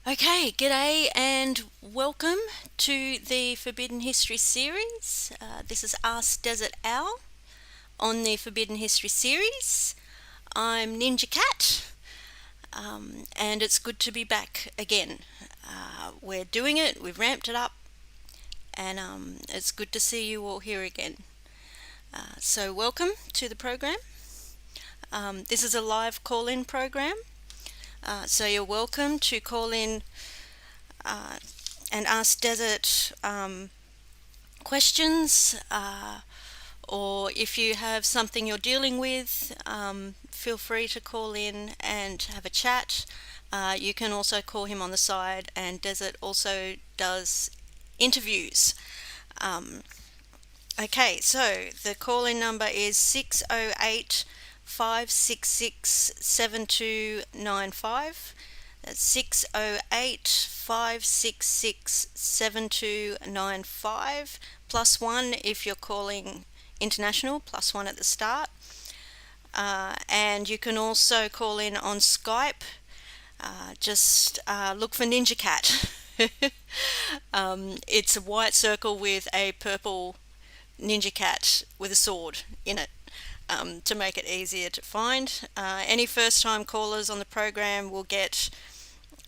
Okay, g'day and welcome to the Forbidden History series. This is Ask Dezert-Owl on the Forbidden History series. I'm NinjaCat, and it's good to be back again. We're doing it, we've ramped it up, and it's good to see you all here again. So welcome to the program. This is a live call-in program. So you're welcome to call in and ask Desert questions, or if you have something you're dealing with, feel free to call in and have a chat. You can also call him on the side, and Desert also does interviews. Okay, so the call-in number is 608 566 7295. That's 608 566 7295. +1 if you're calling international, +1 at the start. And you can also call in on Skype. Just look for NinjaCat. It's a white circle with a purple NinjaCat with a sword in it. To make it easier to find. Any first-time callers on the program will get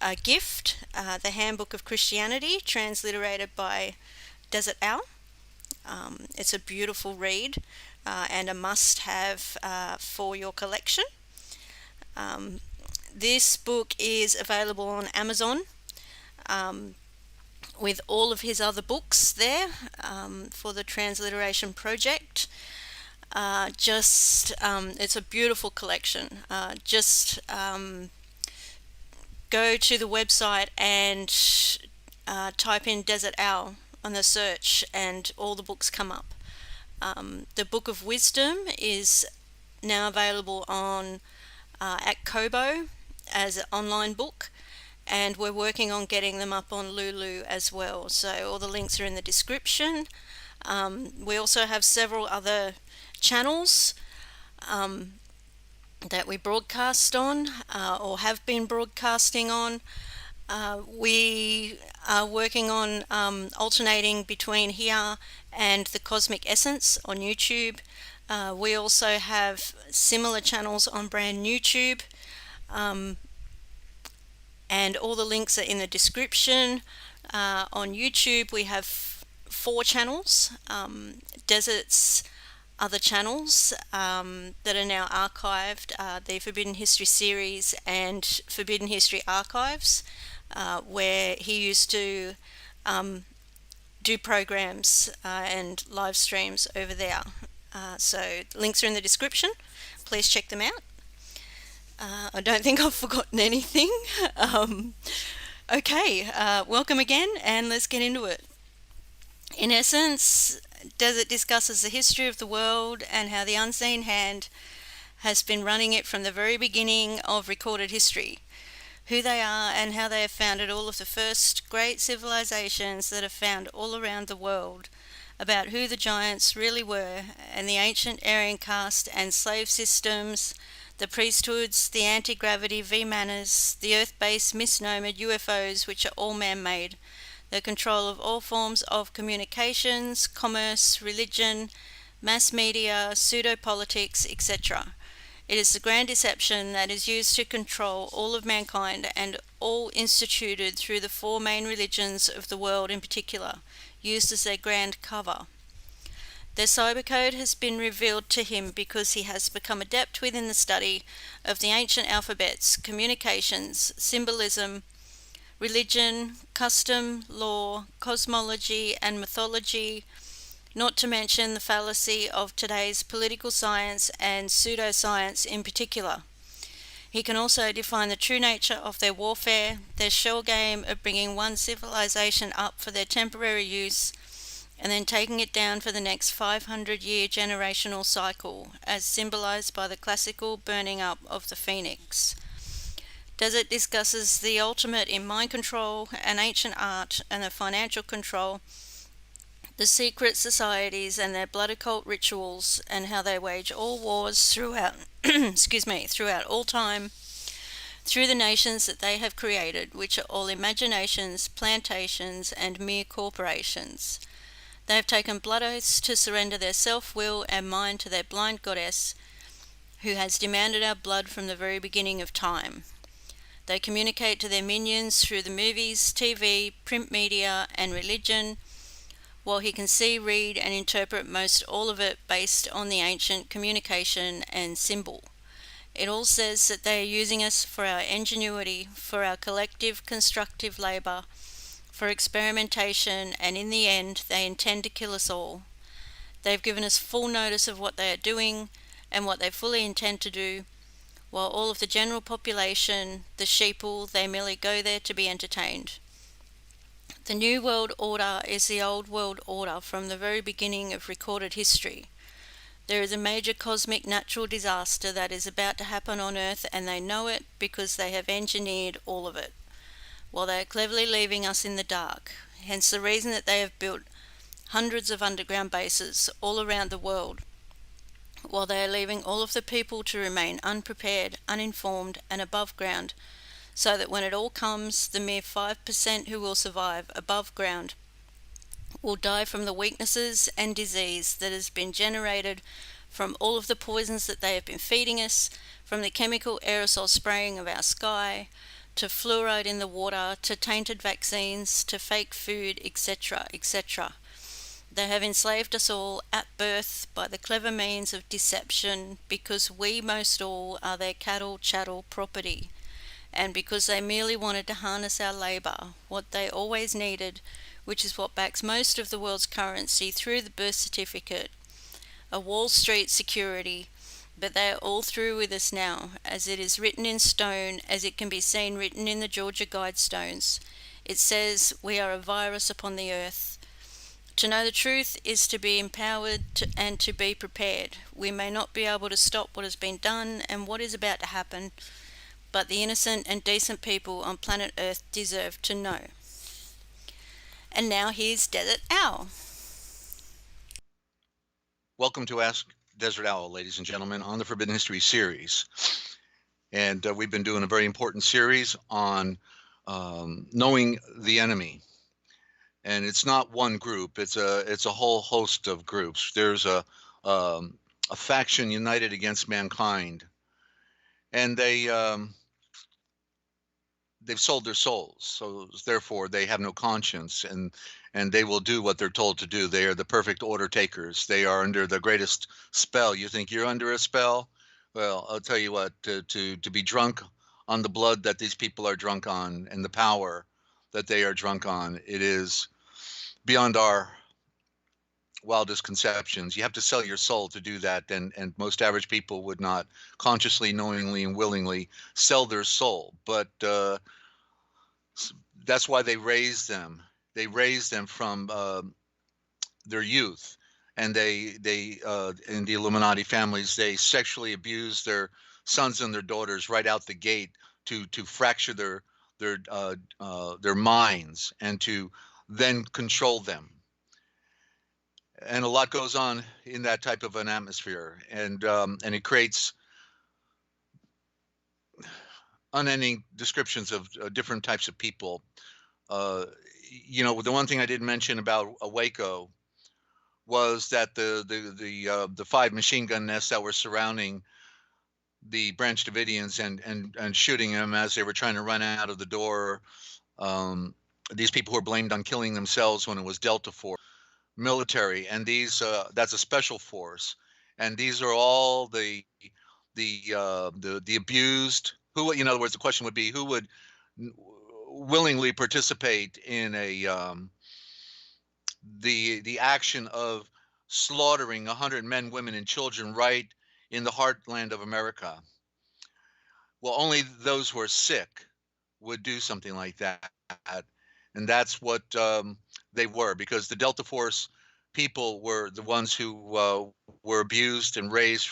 a gift, the Handbook of Christianity, transliterated by Dezert-Owl. It's a beautiful read and a must-have for your collection. This book is available on Amazon with all of his other books there for the transliteration project. It's a beautiful collection. Go to the website and type in Dezert-Owl on the search, and all the books come up. The Book of Wisdom is now available on at KOBO as an online book, and we're working on getting them up on Lulu as well. So all the links are in the description. We also have several other channels that we broadcast on or have been broadcasting on. We are working on alternating between here and the Cosmic Essence on YouTube. We also have similar channels on brand YouTube, and all the links are in the description. On YouTube we have 4 channels. Desert's other channels that are now archived, the Forbidden History series and Forbidden History Archives, where he used to do programs and live streams over there. So links are in the description. Please check them out. I don't think I've forgotten anything. Okay, welcome again, and let's get into it. In essence, Desert discusses the history of the world and how the unseen hand has been running it from the very beginning of recorded history, who they are and how they have founded all of the first great civilizations that are found all around the world, about who the giants really were, and the ancient Aryan caste and slave systems, the priesthoods, the anti-gravity V-manners, the earth-based misnomered UFOs, which are all man-made, the control of all forms of communications, commerce, religion, mass media, pseudo-politics, etc. It is the grand deception that is used to control all of mankind, and all instituted through the 4 main religions of the world in particular, used as their grand cover. Their cybercode has been revealed to him because he has become adept within the study of the ancient alphabets, communications, symbolism, religion, custom, law, cosmology, and mythology, not to mention the fallacy of today's political science and pseudoscience in particular. He can also define the true nature of their warfare, their shell game of bringing one civilization up for their temporary use and then taking it down for the next 500-year generational cycle, as symbolized by the classical burning up of the phoenix. Desert discusses the ultimate in mind control and ancient art and the financial control, the secret societies and their blood occult rituals, and how they wage all wars throughout throughout all time, through the nations that they have created, which are all imaginations, plantations, and mere corporations. They have taken blood oaths to surrender their self-will and mind to their blind goddess, who has demanded our blood from the very beginning of time. They communicate to their minions through the movies, TV, print media, and religion, while he can see, read, and interpret most all of it based on the ancient communication and symbol. It all says that they are using us for our ingenuity, for our collective constructive labour, for experimentation, and in the end they intend to kill us all. They've given us full notice of what they are doing and what they fully intend to do, while all of the general population, the sheeple, they merely go there to be entertained. The New World Order is the old world order from the very beginning of recorded history. There is a major cosmic natural disaster that is about to happen on Earth, and they know it because they have engineered all of it, while they are cleverly leaving us in the dark. Hence the reason that they have built hundreds of underground bases all around the world, while they are leaving all of the people to remain unprepared, uninformed, and above ground, so that when it all comes, the mere 5% who will survive above ground will die from the weaknesses and disease that has been generated from all of the poisons that they have been feeding us, from the chemical aerosol spraying of our sky, to fluoride in the water, to tainted vaccines, to fake food, etc., etc. They have enslaved us all at birth by the clever means of deception, because we most all are their cattle, chattel, property, and because they merely wanted to harness our labour, what they always needed, which is what backs most of the world's currency through the birth certificate, a Wall Street security. But they are all through with us now, as it is written in stone, as it can be seen written in the Georgia Guidestones. It says, we are a virus upon the earth. To know the truth is to be empowered and to be prepared. We may not be able to stop what has been done and what is about to happen, but the innocent and decent people on planet Earth deserve to know. And now here's Desert-Owl. Welcome to Ask Desert-Owl, ladies and gentlemen, on the Forbidden History series. And we've been doing a very important series on knowing the enemy. And it's not one group; it's a whole host of groups. There's a faction united against mankind, and they've sold their souls, so therefore they have no conscience, and they will do what they're told to do. They are the perfect order takers. They are under the greatest spell. You think you're under a spell? Well, I'll tell you what, to be drunk on the blood that these people are drunk on and the power that they are drunk on, it is beyond our wildest conceptions. You have to sell your soul to do that, and most average people would not consciously, knowingly, and willingly sell their soul. But that's why they raise them. They raise them from their youth, and they in the Illuminati families, they sexually abuse their sons and their daughters right out the gate to fracture their minds and to then control them. And a lot goes on in that type of an atmosphere, and it creates unending descriptions of different types of people. You know, the one thing I didn't mention about Waco was that the 5 machine gun nests that were surrounding the Branch Davidians and shooting them as they were trying to run out of the door. These people who were blamed on killing themselves when it was Delta Force military, and these that's a special force, and these are all the abused. Who, in other words, the question would be, who would willingly participate in the action of slaughtering 100 men, women, and children right in the heartland of America? Well, only those who are sick would do something like that, and that's what they were, because the Delta Force people were the ones who were abused and raised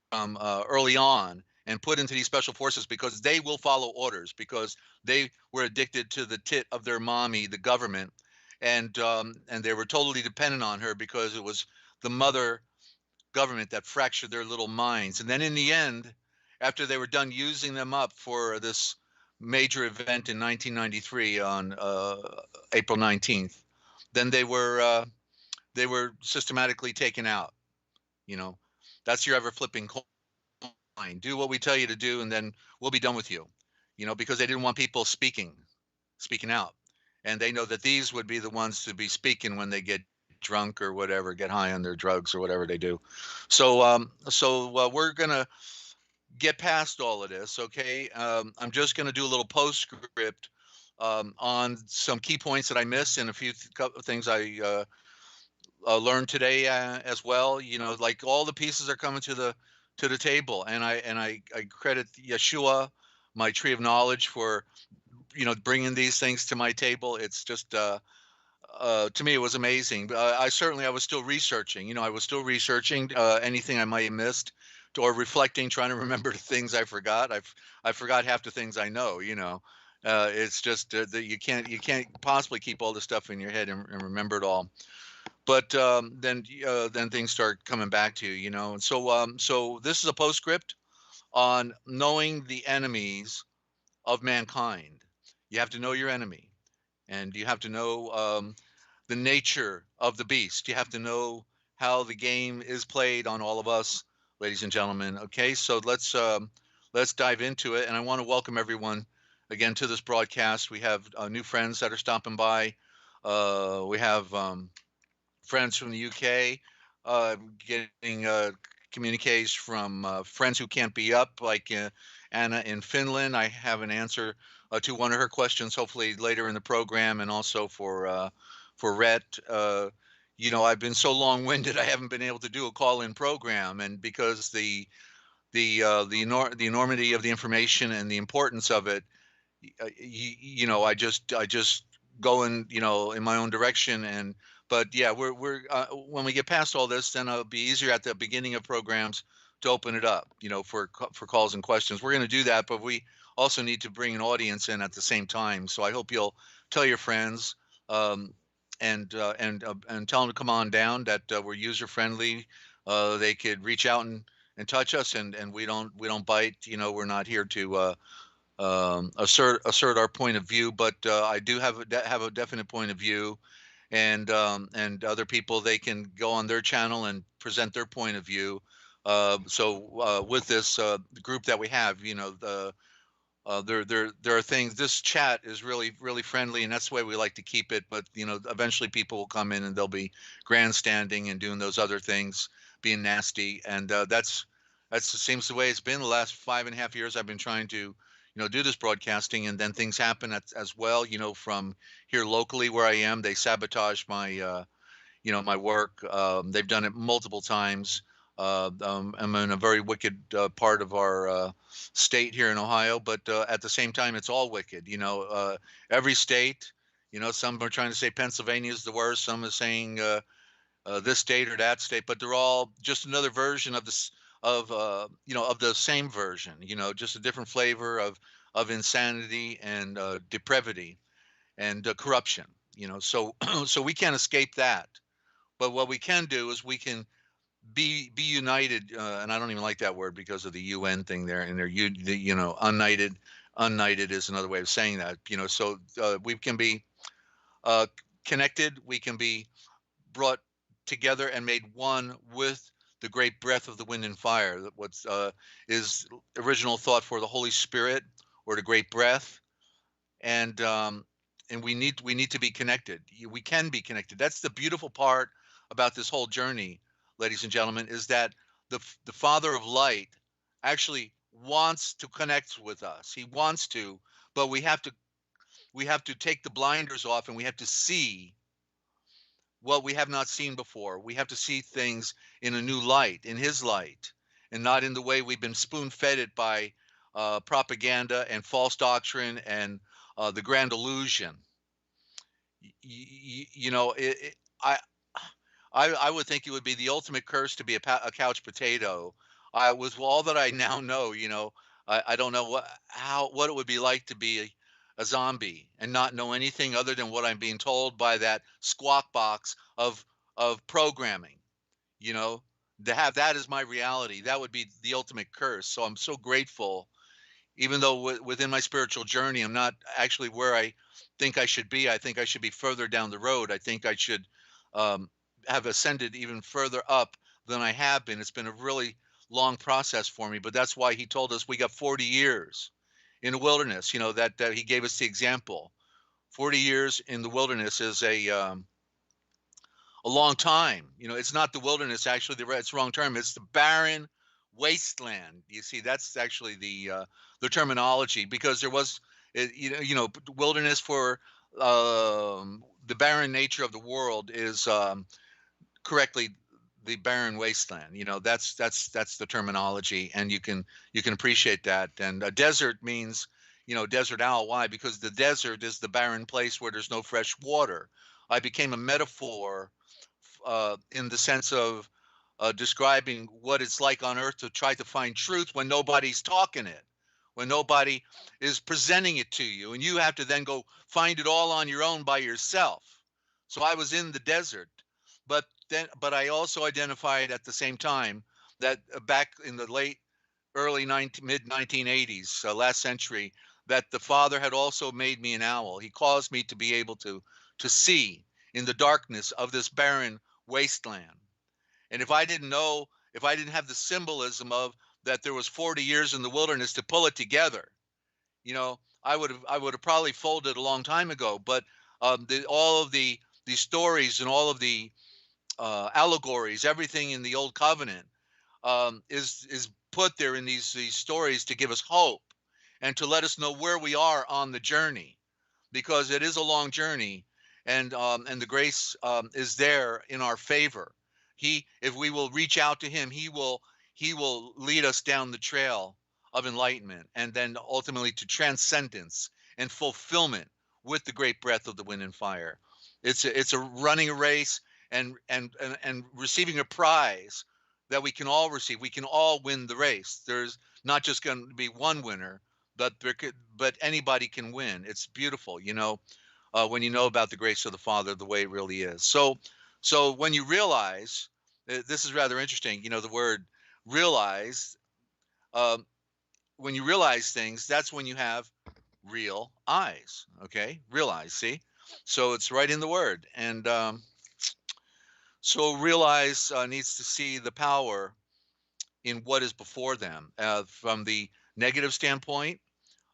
from early on and put into these special forces because they will follow orders, because they were addicted to the tit of their mommy, the government, and they were totally dependent on her because it was the mother government that fractured their little minds. And then in the end, after they were done using them up for this major event in 1993 on April 19th, then they were systematically taken out. You know, that's your ever flipping coin. Do what we tell you to do, and then we'll be done with you. You know, because they didn't want people speaking out, and they know that these would be the ones to be speaking when they get drunk or whatever, get high on their drugs or whatever they do. So we're gonna get past all of this, okay? I'm just gonna do a little postscript on some key points that I missed and a few things I learned today as well. You know, like all the pieces are coming to the table, and I credit Yahshuah, my tree of knowledge, for bringing these things to my table. It's just to me it was amazing. I was still researching. I was still researching anything I might have missed, or reflecting, trying to remember the things I forgot. I forgot half the things I know. It's just that you can't possibly keep all the stuff in your head and remember it all. But then things start coming back to you. And so this is a postscript on knowing the enemies of mankind. You have to know your enemy, and you have to know the nature of the beast. You have to know how the game is played on all of us, ladies and gentlemen. Okay, so let's dive into it. And I want to welcome everyone again to this broadcast. We have new friends that are stopping by. We have friends from the UK, getting communiques from friends who can't be up, like Anna in Finland. I have an answer to one of her questions, hopefully later in the program, and also for Rhett. I've been so long-winded, I haven't been able to do a call-in program, and because the enormity of the information and the importance of it, I just go in my own direction. But yeah, we're when we get past all this, then it'll be easier at the beginning of programs to open it up, for calls and questions. We're going to do that, but we also need to bring an audience in at the same time. So I hope you'll tell your friends, um, and tell them to come on down. That we're user friendly. They could reach out and touch us, and we don't bite. We're not here to assert our point of view, but I do have a definite point of view, and other people, they can go on their channel and present their point of view. So with this group that we have, there are things. This chat is really really friendly, and that's the way we like to keep it. But eventually people will come in and they'll be grandstanding and doing those other things, being nasty, and that's seems the way it's been the last 5.5 years. I've been trying to do this broadcasting, and then things happen as well. From here locally where I am, they sabotage my work. They've done it multiple times. I'm in a very wicked part of our state here in Ohio, but at the same time, it's all wicked. Every state. Some are trying to say Pennsylvania is the worst. Some are saying this state or that state, but they're all just another version of this of the same version. Just a different flavor of insanity and depravity and corruption. So so we can't escape that. But what we can do is we can be united, and I don't even like that word because of the UN thing there, and united. United is another way of saying that. So we can be uh, connected. We can be brought together and made one with the great breath of the wind and fire. What's is original thought for the Holy Spirit, or the great breath, and we need to be connected. We can be connected. That's the beautiful part about this whole journey, ladies and gentlemen, is that the Father of Light actually wants to connect with us. He wants to, but we have to take the blinders off, and we have to see what we have not seen before. We have to see things in a new light, in His light, and not in the way we've been spoon fed it by propaganda and false doctrine and the grand illusion. I, I would think it would be the ultimate curse to be a couch potato. With all that I now know, I don't know what it would be like to be a zombie and not know anything other than what I'm being told by that squawk box of programming. You know, To have that as my reality, that would be the ultimate curse. So I'm so grateful, even though within my spiritual journey, I'm not actually where I think I should be. I think I should be further down the road. I think I should um, have ascended even further up than I have been. It's been a really long process for me, but that's why he told us we got 40 years in the wilderness. You know, that he gave us the example. 40 years in the wilderness is a long time. You know, it's not the wilderness. Actually, it's the wrong term. It's the barren wasteland. You see, that's actually the terminology, because there was, wilderness for the barren nature of the world is correctly the barren wasteland. You know, that's the terminology, and you can appreciate that. And a desert means, desert owl. Why? Because the desert is the barren place where there's no fresh water. I became a metaphor in the sense of describing what it's like on earth to try to find truth when nobody's talking it, when nobody is presenting it to you, and you have to then go find it all on your own by yourself. So I was in the desert, but I also identified at the same time that back in the mid 1980s, last century, that the Father had also made me an owl. He caused me to be able to see in the darkness of this barren wasteland. And if I didn't know, if I didn't have the symbolism of that there was 40 years in the wilderness to pull it together, I would have probably folded a long time ago. But all of the stories and all of the allegories, everything in the Old Covenant is put there in these stories to give us hope and to let us know where we are on the journey, because it is a long journey, and the grace is there in our favor. If we will reach out to him, he will lead us down the trail of enlightenment, and then ultimately to transcendence and fulfillment with the great breath of the wind and fire. It's a running a race, and receiving a prize that we can all receive. We can all win the race. There's not just going to be one winner, but anybody can win. It's beautiful, when you know about the grace of the Father the way it really is. So when you realize, this is rather interesting. The word realize. Um, when you realize things, that's when you have real eyes. Okay, realize. See, so it's right in the word, and so realize needs to see the power in what is before them, from the negative standpoint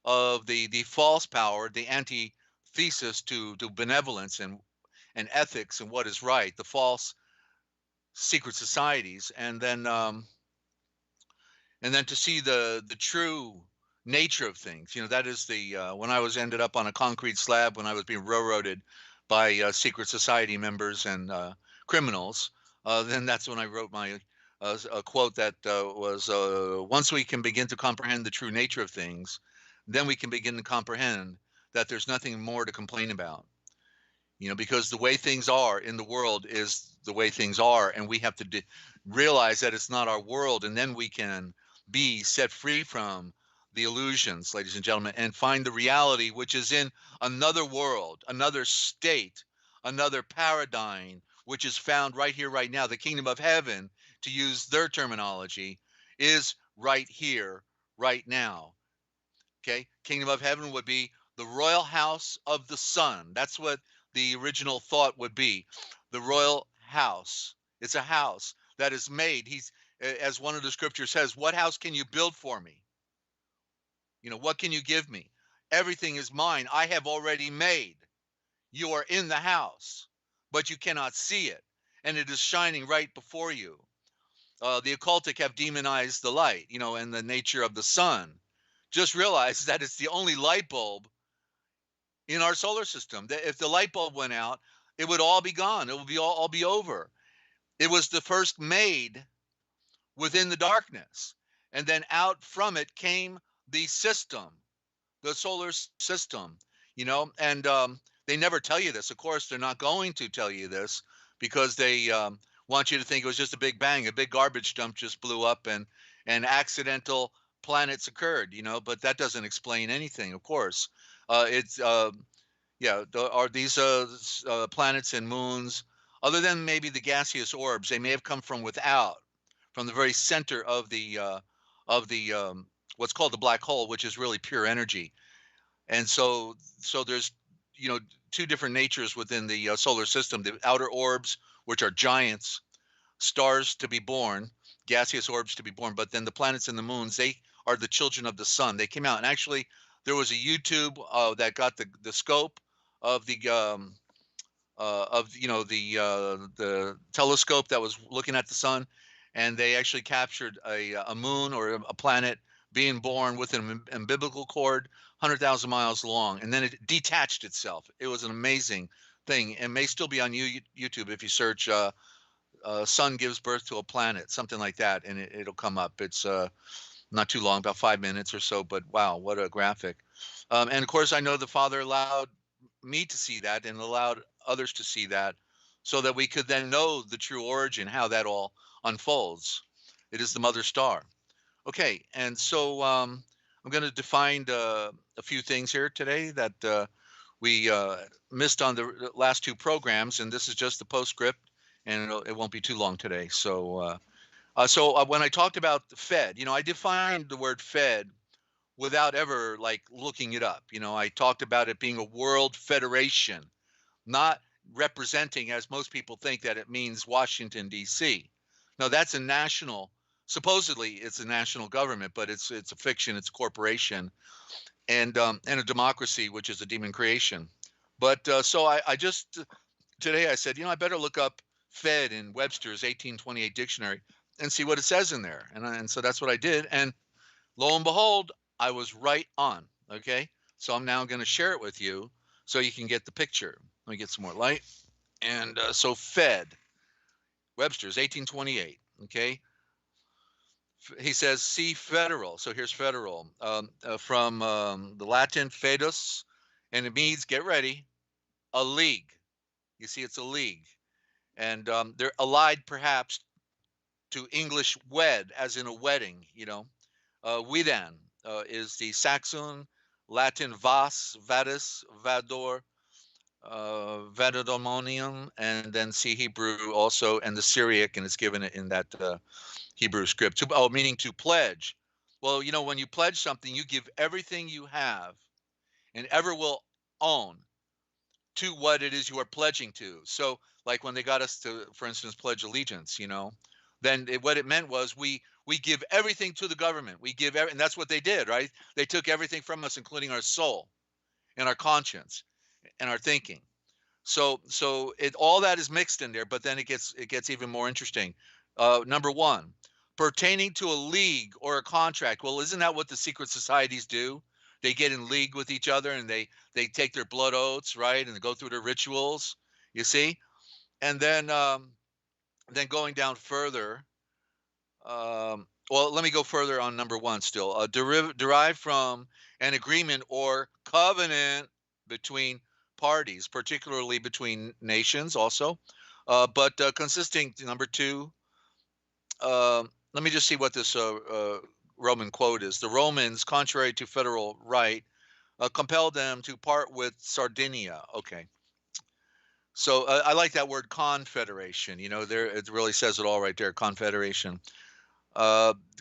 of the false power, the antithesis to benevolence and ethics and what is right, the false secret societies, and then to see the true nature of things. That is the when I was ended up on a concrete slab, when I was being railroaded by secret society members and criminals. Then that's when I wrote my a quote that was, once we can begin to comprehend the true nature of things, then we can begin to comprehend that there's nothing more to complain about. Because the way things are in the world is the way things are, and we have to realize that it's not our world, and then we can be set free from the illusions, ladies and gentlemen, and find the reality which is in another world, another state, another paradigm, which is found right here, right now. The kingdom of heaven, to use their terminology, is right here, right now. Okay, kingdom of heaven would be the royal house of the Son. That's what the original thought would be. The royal house. It's a house that is made. As one of the scriptures says, what house can you build for me? What can you give me? Everything is mine. I have already made. You are in the house, but you cannot see it, and it is shining right before you. The occultic have demonized the light, and the nature of the sun. Just realize that it's the only light bulb in our solar system. That if the light bulb went out, it would all be gone. It would be all be over. It was the first made within the darkness, and then out from it came the system, the solar system. And they never tell you this. Of course, they're not going to tell you this, because they want you to think it was just a big bang, a big garbage dump just blew up, and accidental planets occurred. But that doesn't explain anything. Of course, it's are these planets and moons, other than maybe the gaseous orbs, they may have come from without, from the very center of the what's called the black hole, which is really pure energy. And so there's, you know, two different natures within the solar system: the outer orbs, which are giants, stars to be born, gaseous orbs to be born. But then the planets and the moons, they are the children of the sun. They came out, and actually, there was a YouTube that got the scope of the the telescope that was looking at the sun, and they actually captured a moon or a planet being born with an umbilical cord 100,000 miles long, and then it detached itself. It was an amazing thing. It may still be on YouTube if you search sun gives birth to a planet, something like that, and it'll come up. It's not too long, about 5 minutes or so, but wow, what a graphic. And of course, I know the Father allowed me to see that and allowed others to see that, so that we could then know the true origin, how that all unfolds. It is the mother star. Okay, and so I'm going to define a few things here today that we missed on the last two programs, and this is just the postscript, and it won't be too long today. So when I talked about the Fed, you know, I defined the word Fed without ever like looking it up. You know, I talked about it being a world federation, not representing, as most people think, that it means Washington, D.C. No, that's a national, supposedly it's a national government, but it's a fiction, it's a corporation, and a democracy, which is a demon creation. But so I just, today I said, you know, I better look up Fed in Webster's 1828 dictionary and see what it says in there. And so that's what I did. And lo and behold, I was right on. Okay. So I'm now going to share it with you so you can get the picture. Let me get some more light. And so Fed, Webster's 1828. Okay. He says, see federal. So here's federal from the Latin fedus, and it means, get ready, a league. You see, it's a league. And they're allied perhaps to English wed, as in a wedding, you know. Wedan is the Saxon, Latin vas, vadis, vador, Vadadomonium, and then see Hebrew also, and the Syriac, and it's given it in that Hebrew script. Meaning to pledge. Well, you know, when you pledge something, you give everything you have and ever will own to what it is you are pledging to. So, like when they got us to, for instance, pledge allegiance, you know, then what it meant was we give everything to the government. We give, and that's what they did, right? They took everything from us, including our soul and our conscience and our thinking. So all that is mixed in there, but then it gets even more interesting. Number one, pertaining to a league or a contract. Well, isn't that what the secret societies do? They get in league with each other, and they take their blood oaths, right, and they go through their rituals. You see, and then going down further. Well, let me go further on number one still. Derived from an agreement or covenant between parties, particularly between nations also, but consisting, number two, let me just see what this Roman quote is. The Romans, contrary to federal right, compelled them to part with Sardinia. Okay. So I like that word confederation. You know, there it really says it all right there, confederation.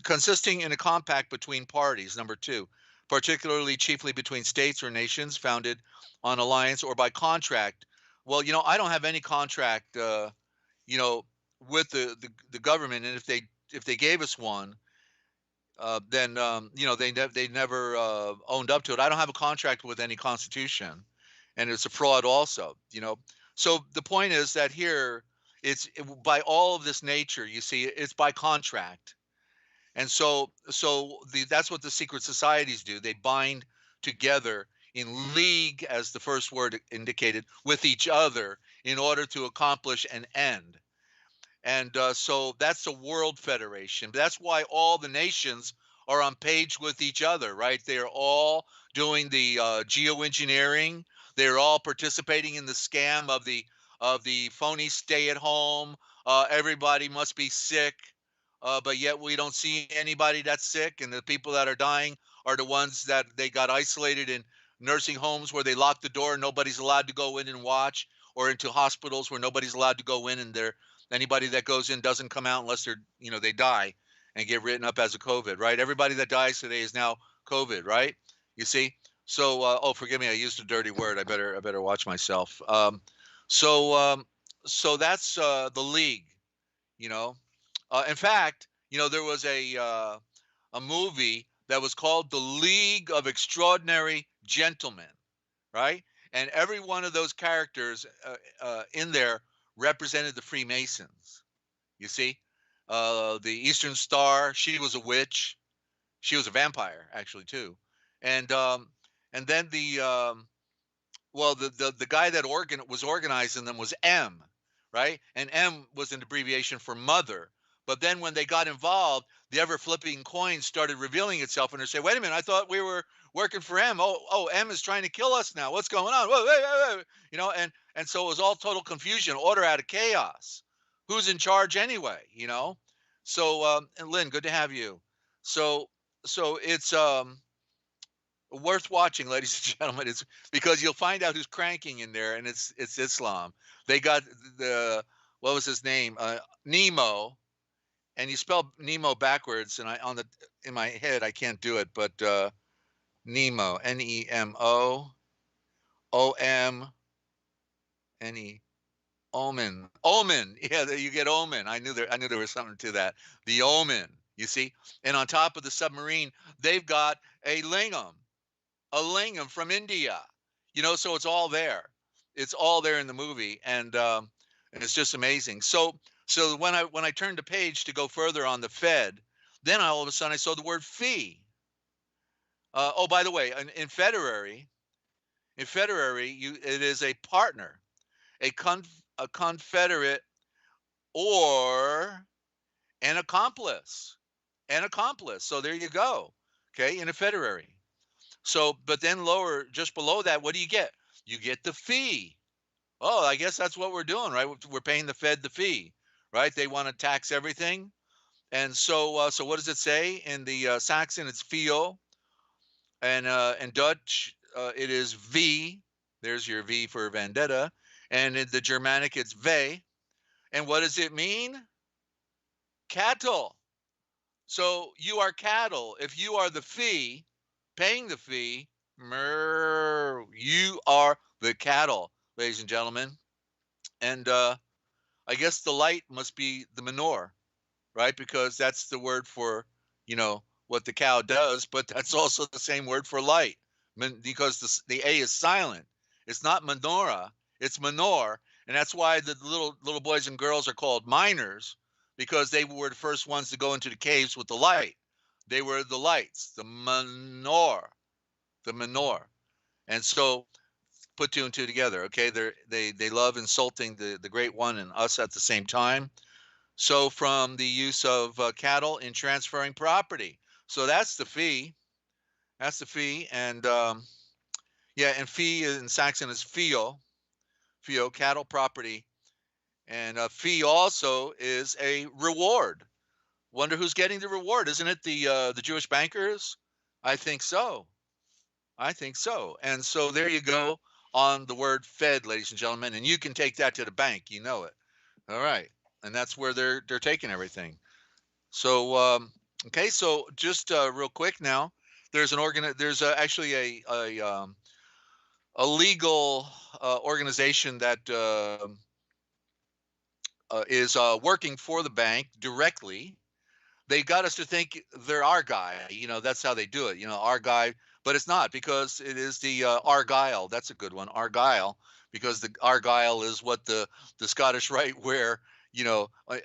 Consisting in a compact between parties, number two, particularly chiefly between states or nations founded on alliance or by contract. Well, you know, I don't have any contract, you know, with the government, and if they gave us one, then you know, they never owned up to it. I don't have a contract with any constitution, and it's a fraud also, you know. So the point is that here by all of this nature, you see, it's by contract. And so that's what the secret societies do. They bind together in league, as the first word indicated, with each other in order to accomplish an end. And so that's a world federation. That's why all the nations are on page with each other, right? They're all doing the geoengineering. They're all participating in the scam of the phony stay at home. Everybody must be sick. But yet we don't see anybody that's sick, and the people that are dying are the ones that they got isolated in nursing homes where they lock the door and nobody's allowed to go in and watch, or into hospitals where nobody's allowed to go in, and anybody that goes in doesn't come out unless they die and get written up as a COVID, right? Everybody that dies today is now COVID, right? You see? So, oh, forgive me, I used a dirty word. I better watch myself. So that's the league, you know. In fact, there was a movie that was called The League of Extraordinary Gentlemen, right? And every one of those characters in there represented the Freemasons. You see, the Eastern Star, she was a witch. She was a vampire, actually, too. And then the guy that was organizing them was M, right? And M was an abbreviation for mother. But then when they got involved, the ever flipping coin started revealing itself, and they say, "Wait a minute! I thought we were working for M. Oh, M is trying to kill us now. What's going on?" Whoa, whoa, whoa. And so it was all total confusion, order out of chaos. Who's in charge anyway? So and Lynn, good to have you. So it's worth watching, ladies and gentlemen. It's because you'll find out who's cranking in there, and it's Islam. They got what was his name? Nemo, and you spell Nemo backwards, and in my head I can't do it, but Nemo, Nemo, Omne, Omen. Yeah, you get Omen. I knew there was something to that. The Omen, you see, and on top of the submarine, they've got a lingam from India, so it's all there. It's all there in the movie, and it's just amazing. So when I turned the page to go further on the Fed, then all of a sudden I saw the word fee. Oh, by the way, in February, it is a partner, a confederate, or an accomplice. So there you go. Okay, in a February. So, but then lower, just below that, what do you get? You get the fee. Oh, I guess that's what we're doing, right? We're paying the Fed the fee, right? They want to tax everything. And so what does it say? In the Saxon, it's fio. And in Dutch, it is V. There's your V for vendetta. And in the Germanic, it's ve. And what does it mean? Cattle. So you are cattle. If you are the fee, paying the fee, you are the cattle, ladies and gentlemen. And I guess the light must be the manure, right? Because that's the word for, what the cow does, but that's also the same word for light, because the A is silent. It's not menorah, it's manure. And that's why the little boys and girls are called miners, because they were the first ones to go into the caves with the light. They were the lights, the manure. And so put two and two together. Okay, they love insulting the great one and us at the same time. So from the use of cattle in transferring property. So that's the fee. And and fee in Saxon is fio, cattle property. And fee also is a reward. Wonder who's getting the reward? Isn't it the Jewish bankers? I think so. And so there you go on the word Fed, ladies and gentlemen, and you can take that to the bank. You know it. All right, and that's where they're taking everything. So okay, so just real quick now, there's actually a legal organization that is working for the bank directly. They got us to think they're our guy. That's how they do it. Our guy, but it's not, because it is the Argyle. That's a good one, Argyle, because the Argyle is what the Scottish Rite wear.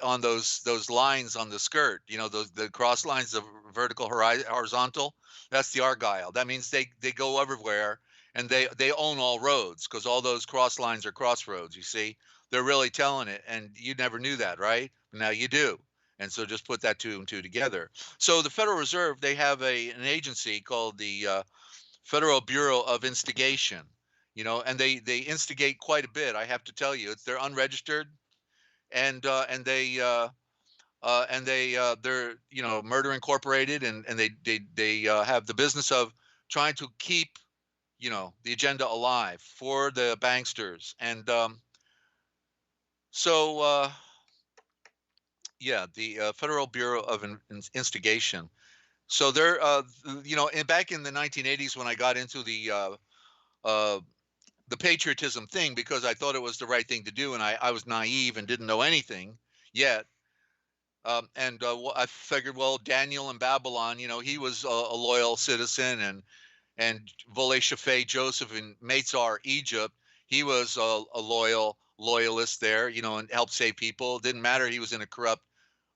On those lines on the skirt. The cross lines of vertical, horizontal. That's the Argyle. That means they go everywhere, and they own all roads, because all those cross lines are crossroads. You see, they're really telling it, and you never knew that, right? Now you do. And so just put that two and two together. So the Federal Reserve, they have an agency called the Federal Bureau of Instigation, and they instigate quite a bit. I have to tell you, they're unregistered, and they're Murder Incorporated, and they have the business of trying to keep the agenda alive for the banksters. And So, yeah, the Federal Bureau of Instigation. So they're, back in the 1980s when I got into uh, the patriotism thing because I thought it was the right thing to do, and I was naive and didn't know anything yet. I figured, well, Daniel in Babylon, he was a loyal citizen, and Volé Shafé Joseph in Meitzar, Egypt, he was a loyalist there, and helped save people. It didn't matter he was in if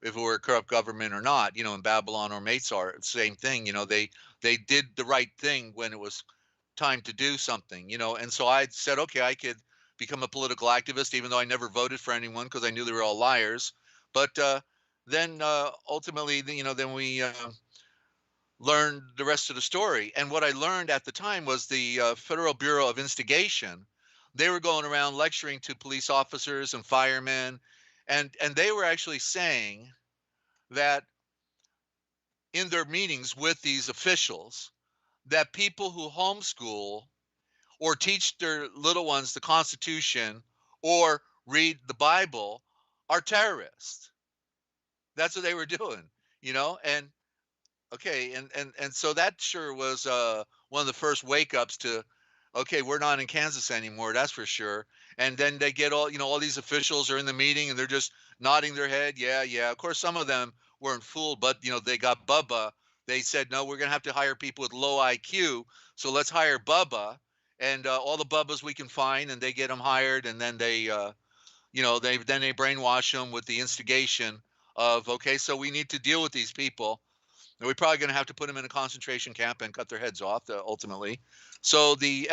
it were a corrupt government or not, in Babylon or Meitzar, same thing. They did the right thing when it was time to do something, And so I said, okay, I could become a political activist, even though I never voted for anyone because I knew they were all liars. But then ultimately, then we learned the rest of the story. And what I learned at the time was the Federal Bureau of Instigation. They were going around lecturing to police officers and firemen, and they were actually saying that in their meetings with these officials, that people who homeschool or teach their little ones the Constitution or read the Bible are terrorists. That's what they were doing, and okay, and so that sure was one of the first wake ups to, okay, we're not in Kansas anymore, that's for sure. And then they get all these officials are in the meeting and they're just nodding their head, yeah, yeah. Of course, some of them weren't fooled, but they got Bubba. They said, no, we're gonna have to hire people with low IQ, so let's hire Bubba and all the Bubbas we can find, and they get them hired, and then they brainwash them with the instigation of, okay, so we need to deal with these people and we're probably going to have to put them in a concentration camp and cut their heads off ultimately. So the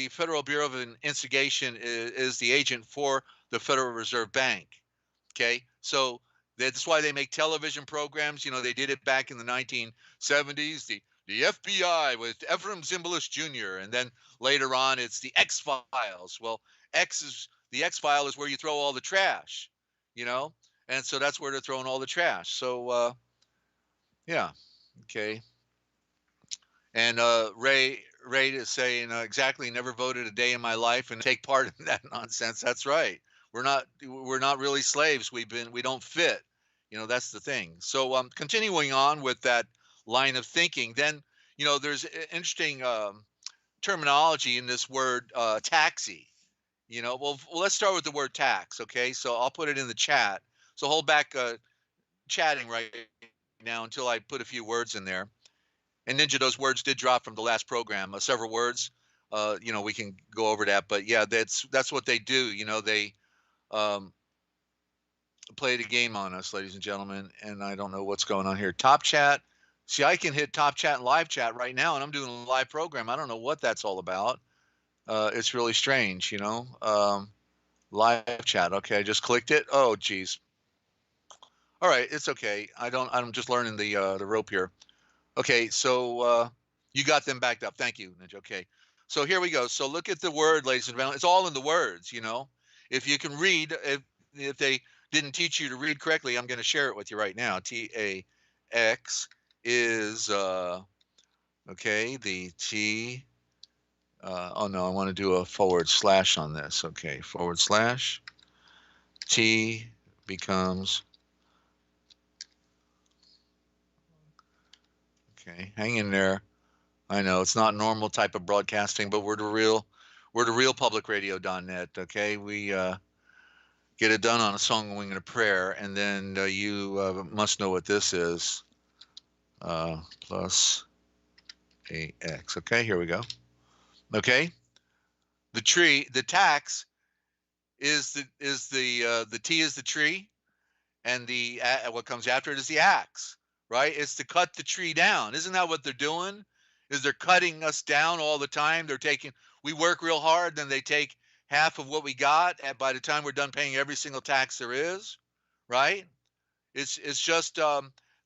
Federal Bureau of Instigation is the agent for the Federal Reserve Bank. Okay, so that's why they make television programs. They did it back in the 1970s. The FBI with Ephraim Zimbalist Jr. And then later on, it's the X Files. Well, the X File is where you throw all the trash, you know, and so that's where they're throwing all the trash. So yeah, okay. And Ray is saying exactly. Never voted a day in my life and take part in that nonsense. That's right. We're not really slaves. We don't fit. That's the thing. So continuing on with that line of thinking, then there's interesting terminology in this word taxi. Well, let's start with the word tax. Okay, so I'll put it in the chat. So hold back chatting right now until I put a few words in there. And Ninja, those words did drop from the last program, several words. We can go over that, but yeah, that's what they do. They um, play the game on us, ladies and gentlemen. And I don't know what's going on here. Top chat. See, I can hit top chat and live chat right now, and I'm doing a live program. I don't know what that's all about. It's really strange, live chat. Okay, I just clicked it. Oh, geez. All right, it's okay. I'm just learning the rope here. Okay, so you got them backed up. Thank you, Ninja. Okay, so here we go. So look at the word, ladies and gentlemen. It's all in the words, If you can read, if they didn't teach you to read correctly, I'm going to share it with you right now. TAX is, okay, the T, oh no, I want to do a / on this. Okay, / T becomes, okay, hang in there. I know it's not normal type of broadcasting, but we're the real publicradio.net. Okay, we get it done on a song, wing, and a prayer, and then you must know what this is. Plus AX. Okay, here we go. Okay, the tax is the T is the tree, and the what comes after it is the axe. Right? It's to cut the tree down. Isn't that what they're doing? Is they're cutting us down all the time. We work real hard, then they take half of what we got, and by the time we're done paying every single tax there is, right? It's just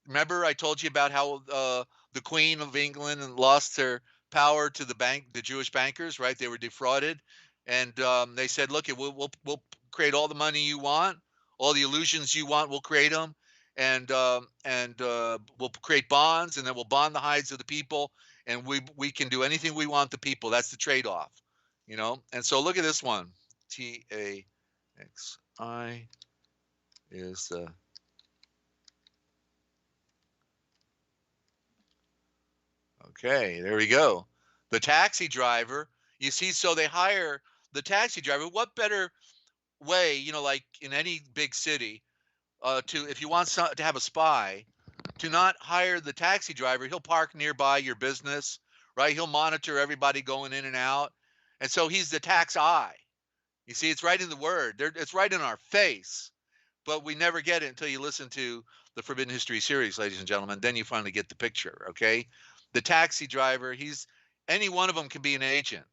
remember I told you about how the Queen of England lost their power to the Jewish bankers, right? They were defrauded, and they said, look, we'll create all the money you want, all the illusions you want, we'll create them, and we'll create bonds, and then we'll bond the hides of the people, and we can do anything we want the people. That's the trade-off, And so look at this one, TAX. I is the okay. There we go. The taxi driver. You see, so they hire the taxi driver. What better way, like in any big city, to if you want to have a spy, to not hire the taxi driver. He'll park nearby your business, right? He'll monitor everybody going in and out, and so he's the tax eye. You see, it's right in the word. It's right in our face, but we never get it until you listen to the Forbidden History series, ladies and gentlemen. Then you finally get the picture. Okay, the taxi driver. He's any one of them can be an agent.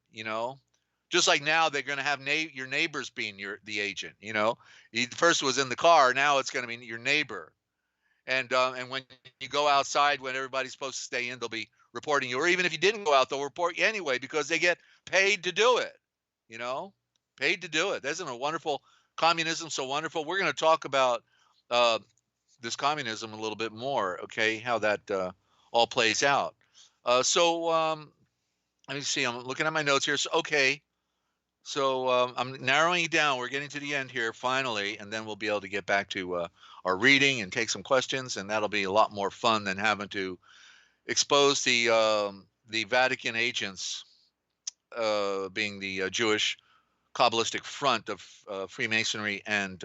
Just like now they're going to have your neighbors being the agent. The first was in the car. Now it's going to be your neighbor. And when you go outside when everybody's supposed to stay in, they'll be reporting you. Or even if you didn't go out, they'll report you anyway because they get paid to do it. You know, paid to do it. Isn't a wonderful communism so wonderful? We're going to talk about uh, this communism a little bit more. Okay, how that all plays out. So let me see. I'm looking at my notes here. So okay. So I'm narrowing it down. We're getting to the end here finally, and then we'll be able to get back to our reading and take some questions, and that'll be a lot more fun than having to expose the Vatican agents being the Jewish Kabbalistic front of Freemasonry and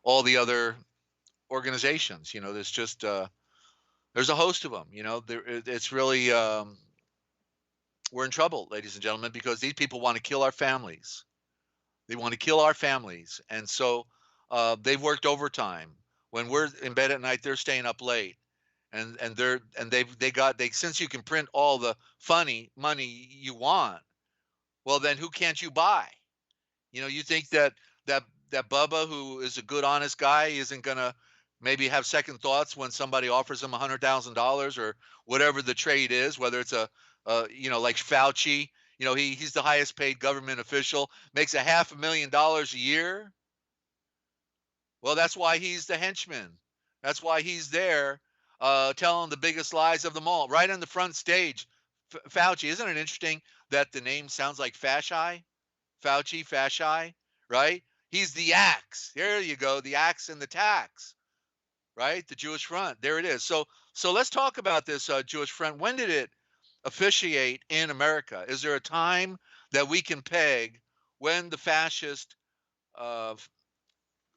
all the other organizations. There's just there's a host of them. It's really we're in trouble, ladies and gentlemen, because these people want to kill our families. They want to kill our families, and so they've worked overtime. When we're in bed at night, they're staying up late, and since you can print all the funny money you want, well then who can't you buy? You think that Bubba, who is a good honest guy, isn't gonna maybe have second thoughts when somebody offers him $100,000 or whatever the trade is, whether it's like Fauci. He's the highest paid government official, makes $500,000 a year. Well, that's why he's the henchman. That's why he's there telling the biggest lies of them all, right on the front stage. Fauci, isn't it interesting that the name sounds like Fasci? Fauci, Fasci, right? He's the axe. There you go, the axe and the tax, right? The Jewish Front. There it is. So let's talk about this Jewish Front. When did it officiate in America? Is there a time that we can peg when the fascist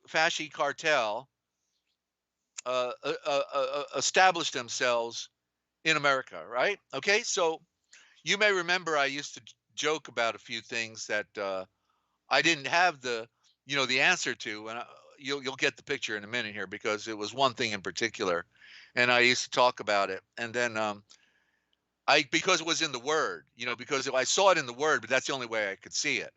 fasci cartel established themselves in America, right? Okay, so you may remember I used to joke about a few things that I didn't have the answer to, and you'll get the picture in a minute here because it was one thing in particular, and I used to talk about it, and then because it was in the Word, because I saw it in the Word, but that's the only way I could see it,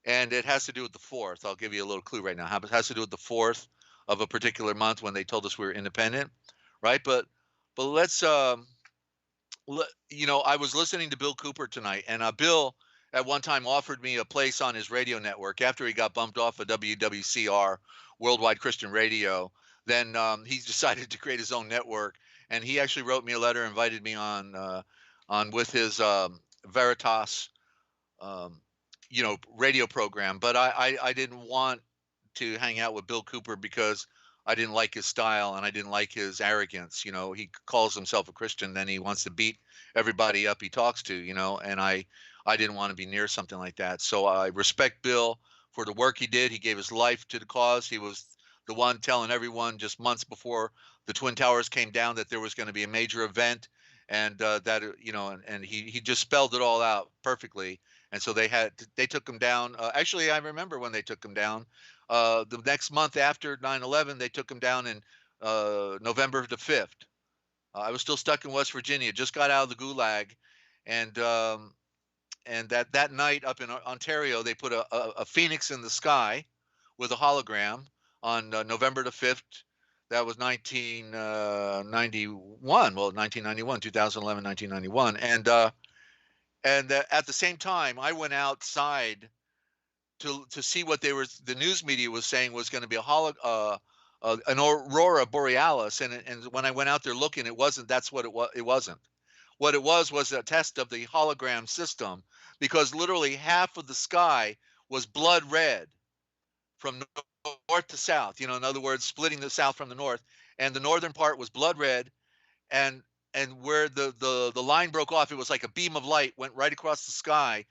and it has to do with the 4th. I'll give you a little clue right now. It has to do with the 4th of a particular month when they told us we were independent, right? But let's I was listening to Bill Cooper tonight, and Bill at one time offered me a place on his radio network after he got bumped off of WWCR, Worldwide Christian Radio. Then he decided to create his own network, and he actually wrote me a letter, invited me on with his Veritas radio program. But I didn't want to hang out with Bill Cooper because I didn't like his style and I didn't like his arrogance. He calls himself a Christian, then he wants to beat everybody up he talks to, and I didn't want to be near something like that. So I respect Bill for the work he did. He gave his life to the cause. He was the one telling everyone just months before the Twin Towers came down that there was going to be a major event, and and he just spelled it all out perfectly. And so they took him down. Actually, I remember when they took him down. The next month after 9/11, they took him down in November the 5th. I was still stuck in West Virginia, just got out of the gulag, and that night up in Ontario, they put a phoenix in the sky with a hologram on November the 5th. That was 1991. Well, 1991, 2011, 1991, and at the same time, I went outside to see what the news media was saying was going to be an aurora borealis, and when I went out there looking, it wasn't. That's what it was. It wasn't. What it was a test of the hologram system, because literally half of the sky was blood red. from north to south. In other words, splitting the South from the North, and the northern part was blood red, and where the line broke off, it was like a beam of light went right across the sky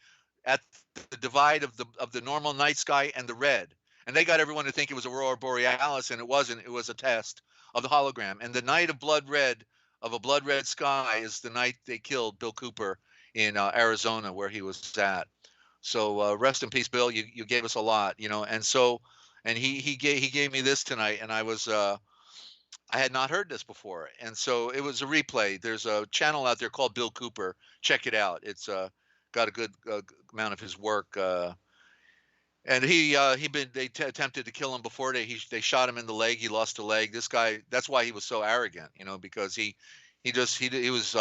at the divide of the normal night sky and the red. And they got everyone to think it was aurora borealis, and it wasn't. It was a test of the hologram. And the night of blood red, of a blood red sky, is the night they killed Bill Cooper in Arizona, where he was at. So rest in peace, Bill. You gave us a lot, and so, and he gave me this tonight, and I had not heard this before, and so it was a replay. There's a channel out there called Bill Cooper. Check it out. It's got a good amount of his work. And they attempted to kill him before. They shot him in the leg. He lost a leg. This guy. That's why he was so arrogant, because he was.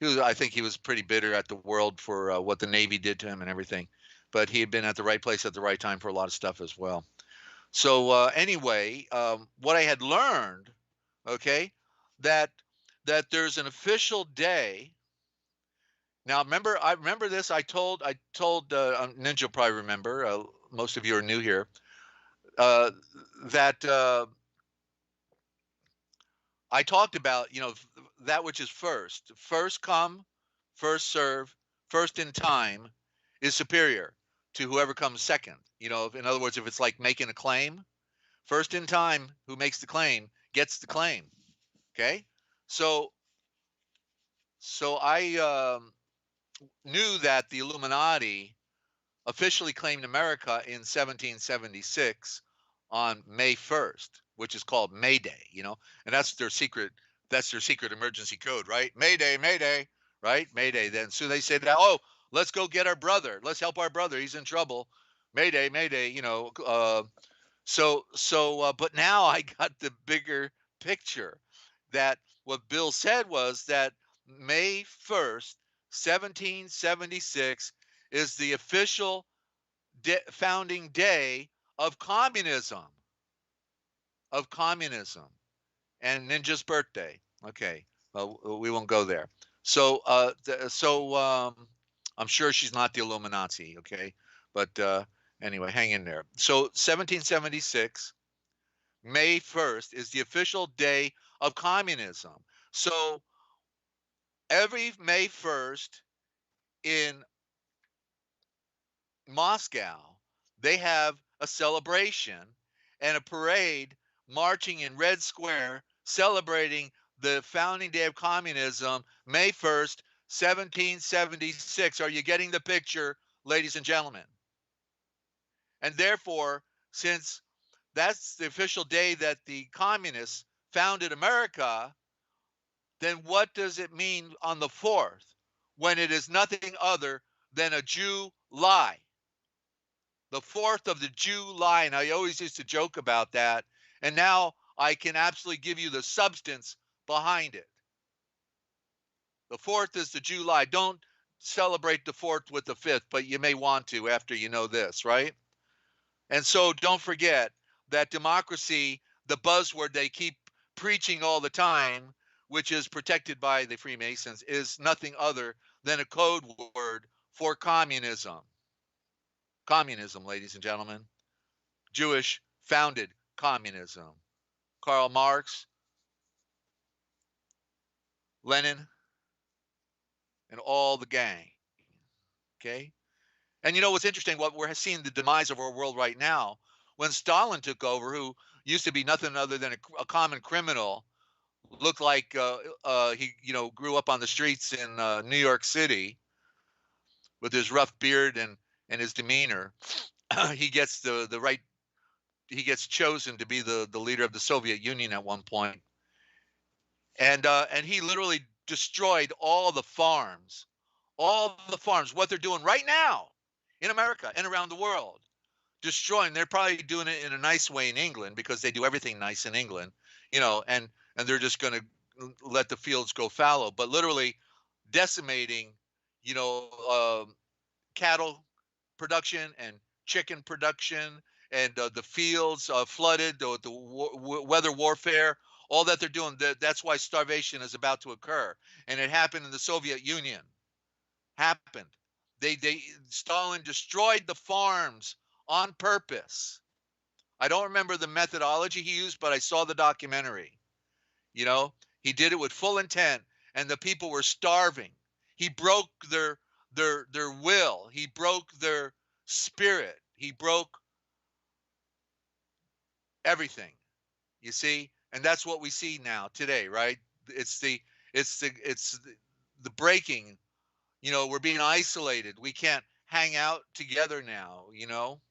I think he was pretty bitter at the world for what the Navy did to him and everything. But he had been at the right place at the right time for a lot of stuff as well. So anyway, what I had learned, okay, that there's an official day. Now I remember this. I told Ninja will probably remember. Most of you are new here. That I talked about, that which is first come, first serve, first in time is superior to whoever comes second. In other words, if it's like making a claim, first in time who makes the claim gets the claim. Okay, so I knew that the Illuminati officially claimed America in 1776 on May 1st, which is called May Day, and that's their secret emergency code, right? May Day, right? May Day. Then so they said, oh, let's go get our brother. Let's help our brother. He's in trouble. May Day, but now I got the bigger picture, that what Bill said was that May 1st, 1776 is the official founding day of communism. And Ninja's birthday. Okay, we won't go there. So I'm sure she's not the Illuminati. Okay, but anyway, hang in there. So 1776, May 1st is the official day of communism. So every May 1st in Moscow, they have a celebration and a parade marching in Red Square, celebrating the founding day of communism, May 1st, 1776. Are you getting the picture, ladies and gentlemen? And therefore, since that's the official day that the communists founded America, then what does it mean on the 4th, when it is nothing other than a Jew lie? The 4th of the Jew lie. And I always used to joke about that. And now I can absolutely give you the substance behind it. The 4th is the Jew lie. Don't celebrate the 4th with the 5th, but you may want to after you know this, right? And so don't forget that democracy, the buzzword they keep preaching all the time, which is protected by the Freemasons, is nothing other than a code word for communism. Communism, ladies and gentlemen. Jewish founded communism. Karl Marx, Lenin, and all the gang. Okay? And what's interesting, what we're seeing the demise of our world right now, when Stalin took over, who used to be nothing other than a common criminal, looked like he grew up on the streets in New York City with his rough beard and his demeanor. He gets he gets chosen to be the leader of the Soviet Union at one point. And he literally destroyed all the farms, what they're doing right now in America and around the world, destroying. They're probably doing it in a nice way in England, because they do everything nice in England, and they're just going to let the fields go fallow, but literally decimating, cattle production and chicken production, and the fields flooded, the weather warfare, all that they're doing. That's why starvation is about to occur. And it happened in the Soviet Union. Stalin destroyed the farms on purpose. I don't remember the methodology he used, but I saw the documentary. You know, he did it with full intent, and the people were starving. He broke their will. He broke their spirit. He broke everything. You see, and that's what we see now today, right? It's the it's the breaking. You know, we're being isolated. We can't hang out together now. You know,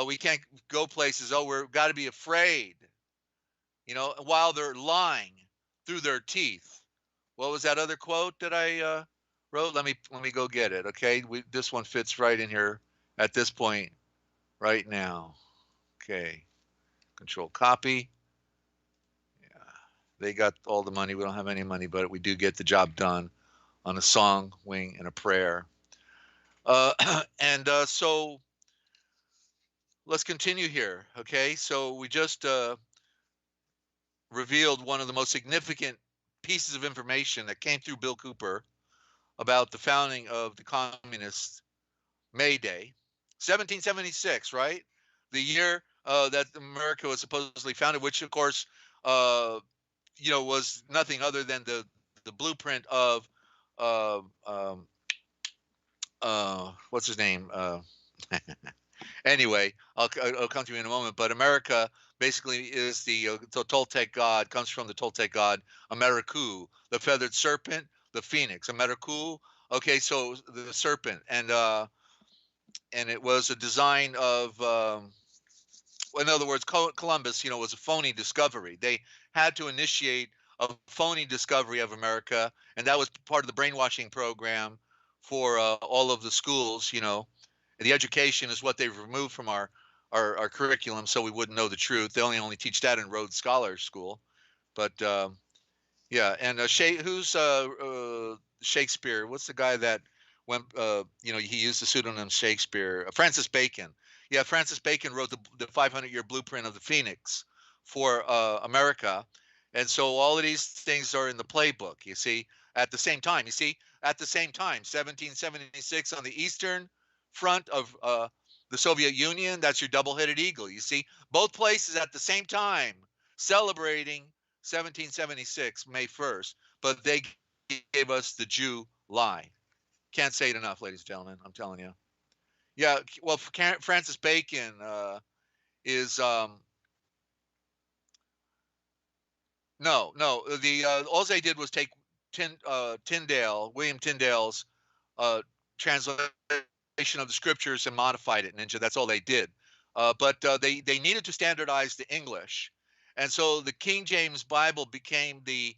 we can't go places. Oh, we're got to be afraid. You know, while they're lying through their teeth. What was that other quote that I wrote? Let me go get it. Okay, this one fits right in here at this point right now. Okay, control copy. Yeah, they got all the money. We don't have any money, but we do get the job done on a song, wing, and a prayer. And so let's continue here. Okay, so we just revealed one of the most significant pieces of information that came through Bill Cooper about the founding of the Communist May Day, 1776, right? The year that America was supposedly founded, which of course, uh, was nothing other than the blueprint of uh, um, what's his name? Anyway, I'll come to you in a moment. But America basically is the Toltec god, comes from the Toltec god Ameriku, the feathered serpent, the phoenix, Ameriku. Okay, so the serpent, and it was a design of, in other words, Columbus, was a phony discovery. They had to initiate a phony discovery of America, and that was part of the brainwashing program for all of the schools. The education is what they've removed from our curriculum, so we wouldn't know the truth. They only teach that in Rhodes Scholar School, but yeah. And who's Shakespeare? What's the guy that went? He used the pseudonym Shakespeare. Francis Bacon. Yeah, Francis Bacon wrote the 500-year blueprint of the Phoenix for America, and so all of these things are in the playbook. You see, at the same time. 1776 on the eastern front of the Soviet Union. That's your double-headed eagle. You see, both places at the same time celebrating 1776, May 1st, but they gave us the Jew lie. Can't say it enough, ladies and gentlemen. I'm telling you. Yeah, well, Francis Bacon is no. The all they did was take William Tyndale's translation of the scriptures and modified it, Ninja. That's all they did. But they needed to standardize the English, and so the King James Bible became the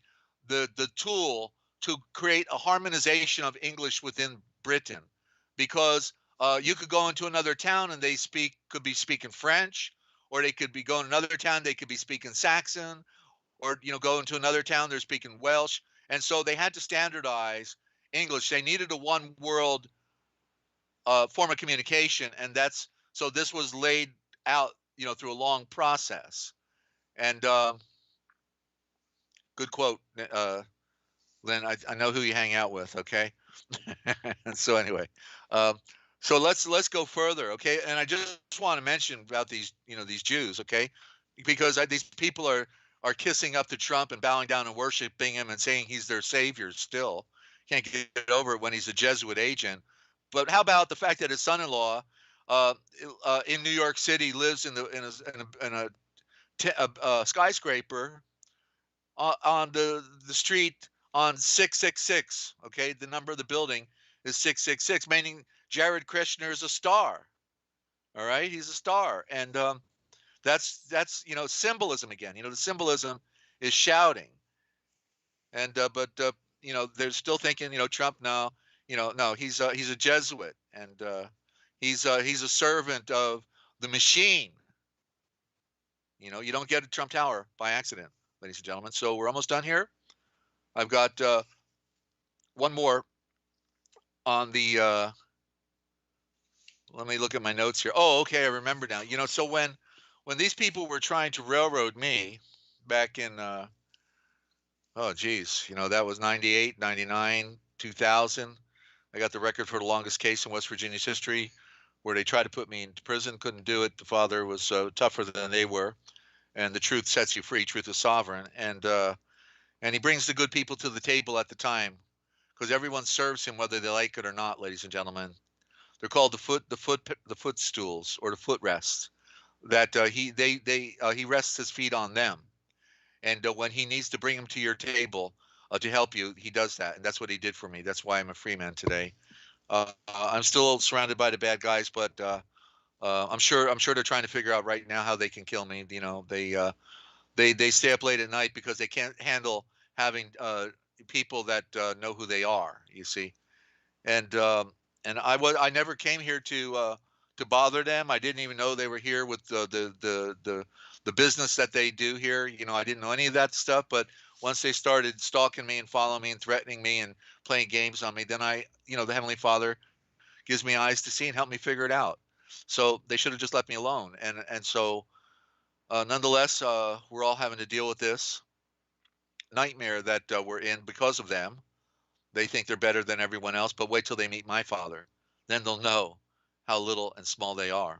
tool to create a harmonization of English within Britain, because you could go into another town and they could be speaking French, or they could be going to another town, they could be speaking Saxon, or go into another town, they're speaking Welsh, and so they had to standardize English. They needed a one world form of communication, and so this was laid out, through a long process. And good quote, Lynn. I know who you hang out with. Okay. So anyway, um, so let's go further. Okay, and I just want to mention about these Jews. Okay, because these people are kissing up to Trump and bowing down and worshiping him and saying he's their savior. Still can't get over it when he's a Jesuit agent. But how about the fact that his son-in-law uh, in New York City lives in a skyscraper on the street on 666. Okay, the number of the building is 666, meaning Jared Kushner is a star. All right, he's a star, and that's symbolism again. The symbolism is shouting, and but they're still thinking Trump now. No, he's a Jesuit, and he's a servant of the machine. You don't get a Trump Tower by accident, ladies and gentlemen. So we're almost done here. I've got one more on the. Let me look at my notes here. Oh, okay, I remember now. So when these people were trying to railroad me back in oh geez, that was 98, 99, 2000. I got the record for the longest case in West Virginia's history where they tried to put me into prison. Couldn't do it. The father was tougher than they were, and the truth sets you free. Truth is sovereign, and he brings the good people to the table at the time, because everyone serves him whether they like it or not, ladies and gentlemen. They're called the footstools or the footrests. That he rests his feet on them, and when he needs to bring them to your table to help you, he does that, and that's what he did for me. That's why I'm a free man today. I'm still surrounded by the bad guys, but I'm sure they're trying to figure out right now how they can kill me. You know, they stay up late at night because they can't handle having people that know who they are. You see, and I never came here to bother them. I didn't even know they were here with the business that they do here. You know, I didn't know any of that stuff. But once they started stalking me and following me and threatening me and playing games on me, then the Heavenly Father gives me eyes to see and help me figure it out. So they should have just left me alone. And so nonetheless, we're all having to deal with this nightmare that we're in because of them. They think they're better than everyone else, but wait till they meet my Father. Then they'll know how little and small they are.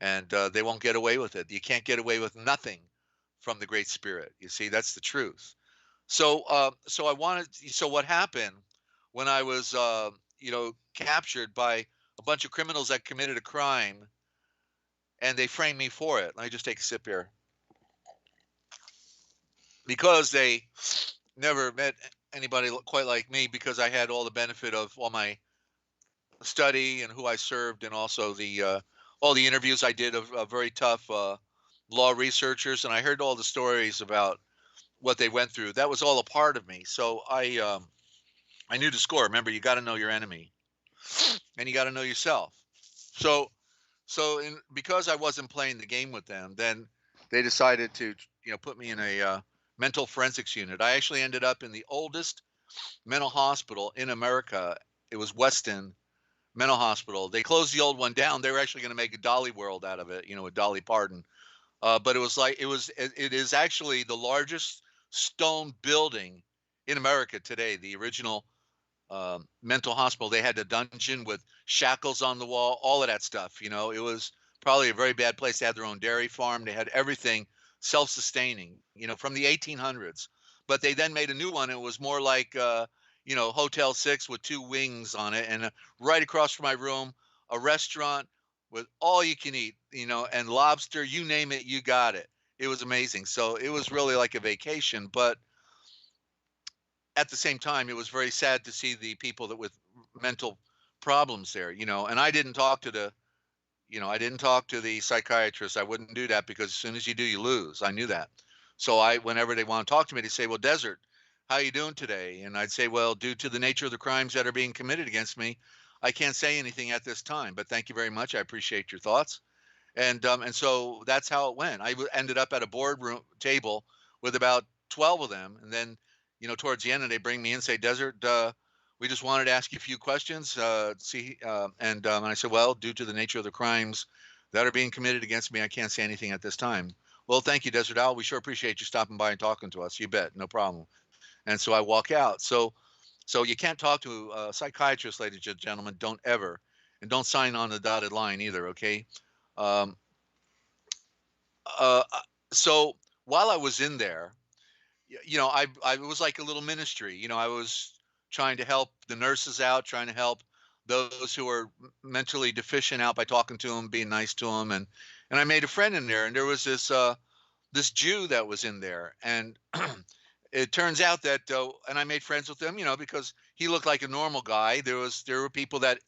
And they won't get away with it. You can't get away with nothing from the Great Spirit. You see, that's the truth. So, so what happened when I was, captured by a bunch of criminals that committed a crime, and they framed me for it. Let me just take a sip here. Because they never met anybody quite like me, because I had all the benefit of all my study and who I served, and also all the interviews I did of very tough law researchers, and I heard all the stories about what they went through. That was all a part of me. So I knew the score. Remember, you got to know your enemy, and you got to know yourself. So because I wasn't playing the game with them, then they decided to put me in a mental forensics unit. I actually ended up in the oldest mental hospital in America. It was Weston Mental Hospital. They closed the old one down. They were actually going to make a Dolly World out of it, a Dolly Parton. But it is actually the largest stone building in America today. The original mental hospital. They had a dungeon with shackles on the wall, all of that stuff. It was probably a very bad place. They had their own dairy farm. They had everything self-sustaining, from the 1800s. But they then made a new one. It was more like, Hotel 6 with 2 wings on it. And right across from my room, a restaurant with all you can eat, and lobster, you name it, you got it. It was amazing. So it was really like a vacation. But at the same time, it was very sad to see the people that with mental problems there, and I didn't talk to the psychiatrist. I wouldn't do that, because as soon as you do, you lose. I knew that. So whenever they want to talk to me, they say, well, Desert, how you doing today? And I'd say, well, due to the nature of the crimes that are being committed against me, I can't say anything at this time, but thank you very much. I appreciate your thoughts. And so that's how it went. I ended up at a boardroom table with about 12 of them. And then, towards the end, and they bring me in and say, Desert, we just wanted to ask you a few questions. And I said, well, due to the nature of the crimes that are being committed against me, I can't say anything at this time. Well, thank you, Dezert-Owl. We sure appreciate you stopping by and talking to us. You bet. No problem. And so I walk out. So you can't talk to a psychiatrist, ladies and gentlemen. Don't ever. And don't sign on the dotted line either, okay? Um, so while I was in there, I was like a little ministry. I was trying to help the nurses out, trying to help those who are mentally deficient out by talking to them, being nice to them, and I made a friend in there, and there was this Jew that was in there, and it turns out that and I made friends with him, because he looked like a normal guy. There were people that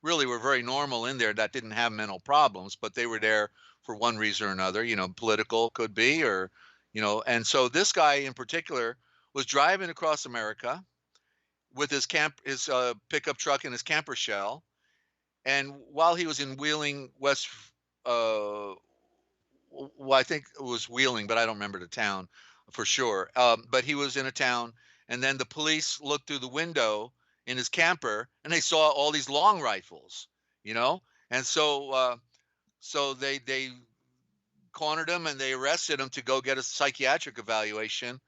really were very normal in there that didn't have mental problems, but they were there for one reason or another, political could be, or and so this guy in particular was driving across America with his pickup truck and his camper shell. And while he was in Wheeling, well, I think it was Wheeling, but I don't remember the town for sure. But he was in a town, and then the police looked through the window in his camper, and they saw all these long rifles, and so they cornered him, and they arrested him to go get a psychiatric evaluation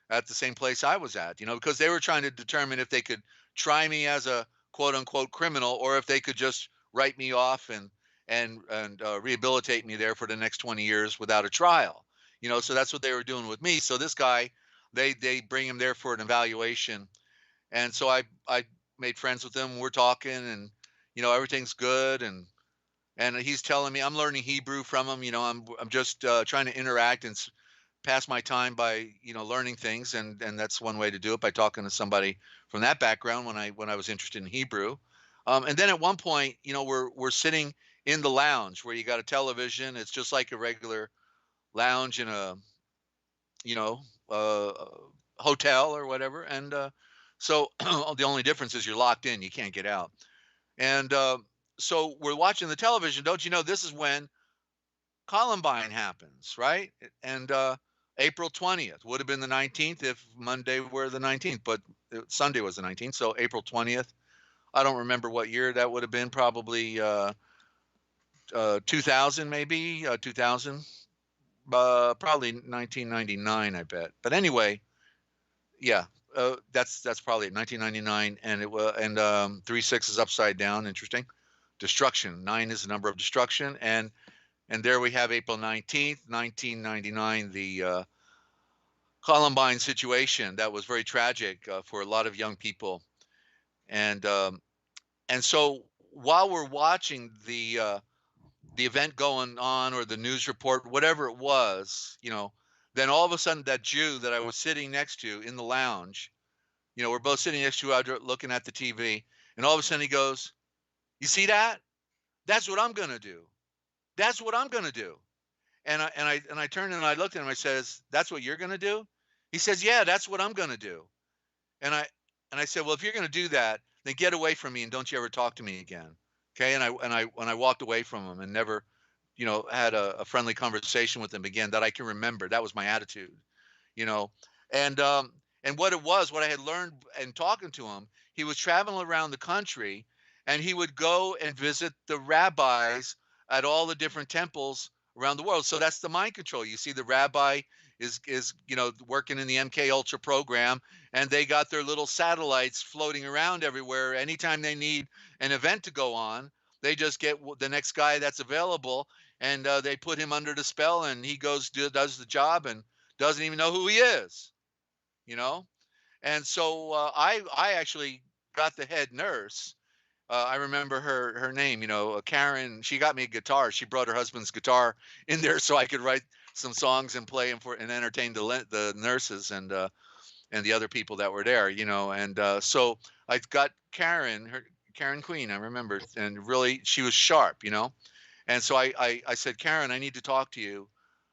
at the same place I was at, because they were trying to determine if they could try me as a quote unquote criminal, or if they could just write me off and rehabilitate me there for the next 20 years without a trial. So that's what they were doing with me. So this guy, they bring him there for an evaluation, and so I made friends with him. We're talking, and everything's good, and he's telling me I'm learning Hebrew from him. I'm just trying to interact and pass my time by learning things, and that's one way to do it, by talking to somebody from that background when I was interested in Hebrew. And then at one point, we're sitting in the lounge where you got a television. It's just like a regular lounge in a you know uh, hotel or whatever, and so the only difference is you're locked in, you can't get out. And so we're watching the television. Don't you know this is when Columbine happens, right? And April 20th would have been the 19th if Monday were the 19th, but Sunday was the 19th. So April 20th. I don't remember what year that would have been. Probably 2000, maybe 2000. Probably 1999, I bet. But anyway, yeah, that's probably 1999, and it was, and 36 is upside down. Interesting. Destruction. 9 is the number of destruction, and there we have April 19th, 1999, the Columbine situation that was very tragic for a lot of young people. And so while we're watching the event going on, or the news report, whatever it was, then all of a sudden that Jew that I was sitting next to in the lounge, we're both sitting next to each other looking at the TV, and all of a sudden he goes, "You see that? That's what I'm going to do. That's what I'm going to do." And I turned and I looked at him. I says, "That's what you're going to do?" He says, "Yeah, that's what I'm going to do." And I said, "Well, if you're going to do that, then get away from me and don't you ever talk to me again." Okay. And I walked away from him and never, had a friendly conversation with him again that I can remember. That was my attitude, you know. And what I had learned in talking to him, he was traveling around the country, and he would go and visit the rabbis at all the different temples around the world. So that's the mind control. You see, the rabbi is working in the MK Ultra program, and they got their little satellites floating around everywhere. Anytime they need an event to go on, they just get the next guy that's available, and they put him under the spell, and he goes does the job and doesn't even know who he is, you know. And so I actually got the head nurse. I remember her name, Karen. She got me a guitar. She brought her husband's guitar in there so I could write some songs and play them and entertain the nurses and the other people that were there, And so I got Karen Queen, I remember, and really she was sharp, And so I said, "Karen, I need to talk to you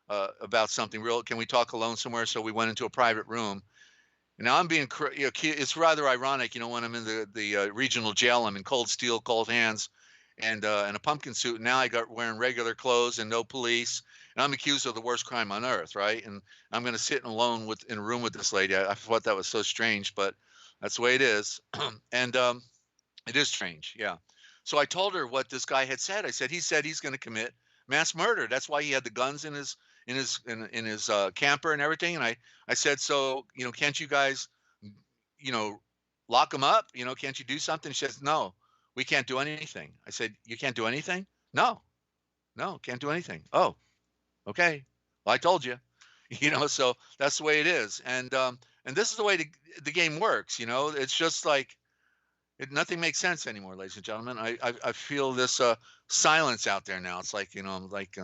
about something real. Can we talk alone somewhere?" So we went into a private room. Now I'm being, it's rather ironic, when I'm in the regional jail, I'm in cold steel, cold hands, and a pumpkin suit. And now I got wearing regular clothes and no police, and I'm accused of the worst crime on earth, right? And I'm going to sit alone in a room with this lady. I thought that was so strange, but that's the way it is. And it is strange, yeah. So I told her what this guy had said. I said he said he's going to commit mass murder. That's why he had the guns in his camper and everything. And I said, "So can't you guys lock him up? Can't you do something?" She says, "No, we can't do anything." I said, "You can't do anything?" "No, no, can't do anything." "Oh, okay. Well, I told you." So that's the way it is. And this is the way the game works. It's just like nothing makes sense anymore, ladies and gentlemen. I feel this silence out there now. It's like I'm like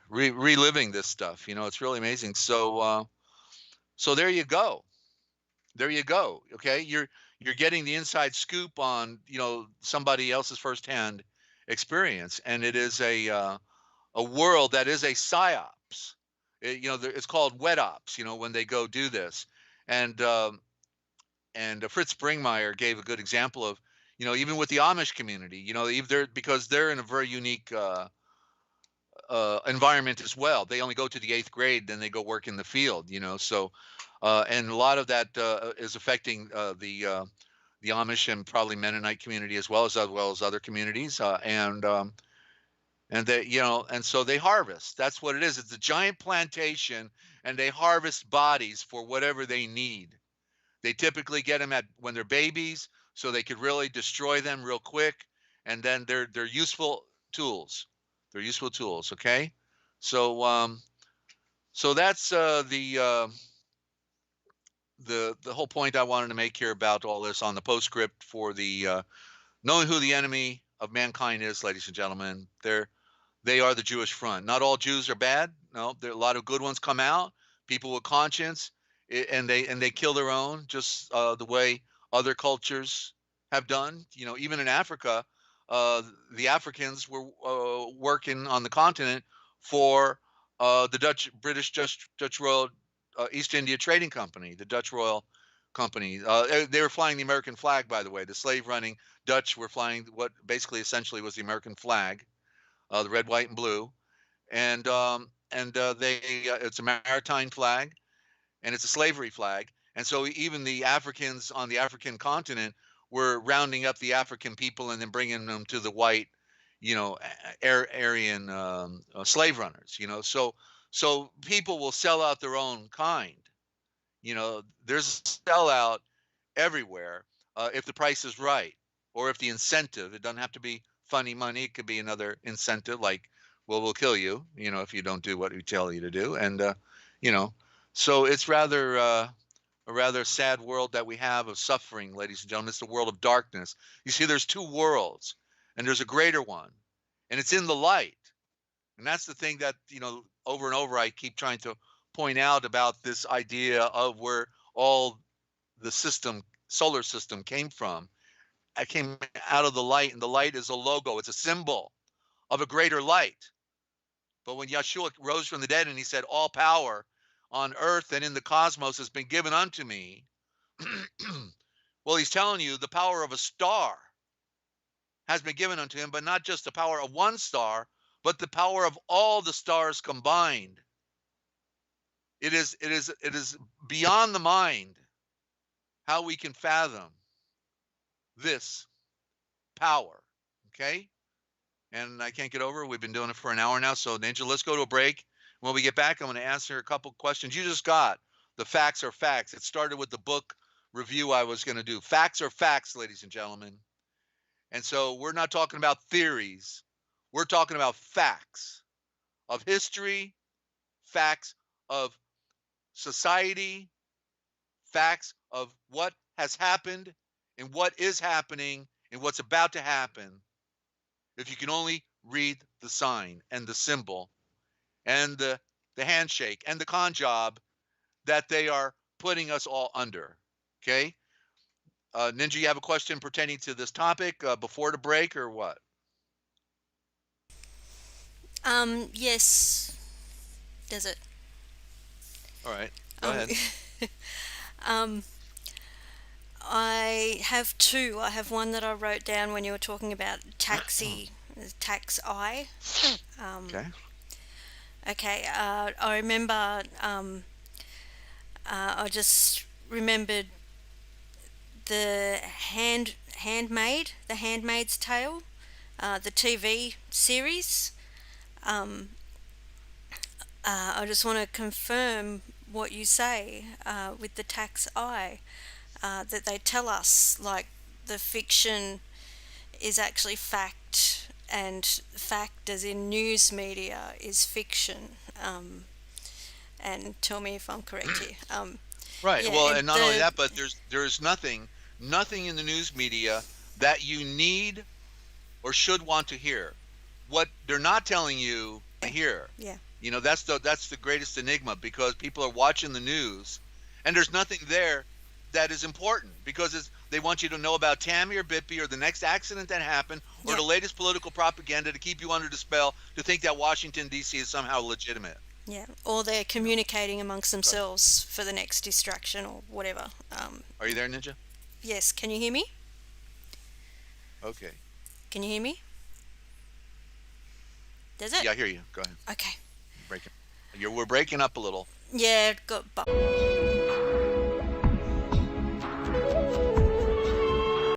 reliving this stuff. It's really amazing. So there you go. There you go. Okay, you're getting the inside scoop on somebody else's firsthand experience, and it is a world that is a psyops. It's called wet ops. When they go do this, and Fritz Springmeier gave a good example of even with the Amish community. Because they're in a very unique environment as well. They only go to the 8th grade, then they go work in the field. So and a lot of that is affecting the Amish and probably Mennonite community as well as other communities. And they and so they harvest. That's what it is. It's a giant plantation, and they harvest bodies for whatever they need. They typically get them when they're babies, so they could really destroy them real quick, and then they're useful tools. They're useful tools. Okay, so so that's the whole point I wanted to make here about all this on the postscript for the knowing who the enemy of mankind is, ladies and gentlemen. They are the Jewish front. Not all Jews are bad. No, there are a lot of good ones come out. People with conscience, and they kill their own, just the way other cultures have done. You know, even in Africa, the Africans were working on the continent for the Dutch Royal East India Trading Company, the Dutch Royal Company. They were flying the American flag, by the way. The slave-running Dutch were flying what basically essentially was the American flag, the red, white, and blue, and it's a maritime flag, and it's a slavery flag, and so even the Africans on the African continent were rounding up the African people and then bringing them to the white, you know, Aryan slave runners, you know. So people will sell out their own kind, you know. There's a sellout everywhere if the price is right, or if the incentive, it doesn't have to be funny money, it could be another incentive like, well, we'll kill you, you know, if you don't do what we tell you to do. And you know, so it's rather a rather sad world that we have of suffering, ladies and gentlemen. It's the world of darkness. You see, there's two worlds, and there's a greater one, and it's in the light. And that's the thing that, you know, over and over I keep trying to point out about this idea of where all the solar system came from. I came out of the light, and the light is a logo. It's a symbol of a greater light. But when Yahshuah rose from the dead and he said, all power on earth and in the cosmos has been given unto me, well, he's telling you the power of a star has been given unto him, but not just the power of one star, but the power of all the stars combined. It is beyond the mind how we can fathom this power. Okay? And I can't get over it. We've been doing it for an hour now. So, Ninja, let's go to a break. When we get back, I'm going to answer a couple questions you just got. The facts are facts. It started with the book review I was going to do. Facts are facts, ladies and gentlemen. And so we're not talking about theories. We're talking about facts of history, facts of society, facts of what has happened and what is happening and what's about to happen. If you can only read the sign and the symbol and the handshake and the con job that they are putting us all under. Okay? Ninja, you have a question pertaining to this topic before the break or what? Yes. Does it? All right. Go Um, ahead. I have two. I have one that I wrote down when you were talking about tax I. Okay. Okay. I remember. I just remembered the Handmaid's Tale, the TV series. I just want to confirm what you say with the tax I, that they tell us like the fiction is actually fact, and fact as in news media is fiction. And tell me if I'm correct here. Right. Yeah, Well, and and not only that, but there's nothing in the news media that you need or should want to hear. What they're not telling you to hear. yeah, You know, that's the greatest enigma, because people are watching the news and there's nothing there that is important, because they want you to know about Tammy or Bippy or the next accident that happened or yeah, the latest political propaganda to keep you under the spell to think that Washington D.C. is somehow legitimate. yeah. Or they're You know. communicating amongst themselves for the next distraction or whatever. Are you there, Ninja? Yes. Can you hear me? Okay. Can you hear me? Does it? Yeah, I hear you. Go ahead. Okay. We're breaking up a little. Yeah. Got.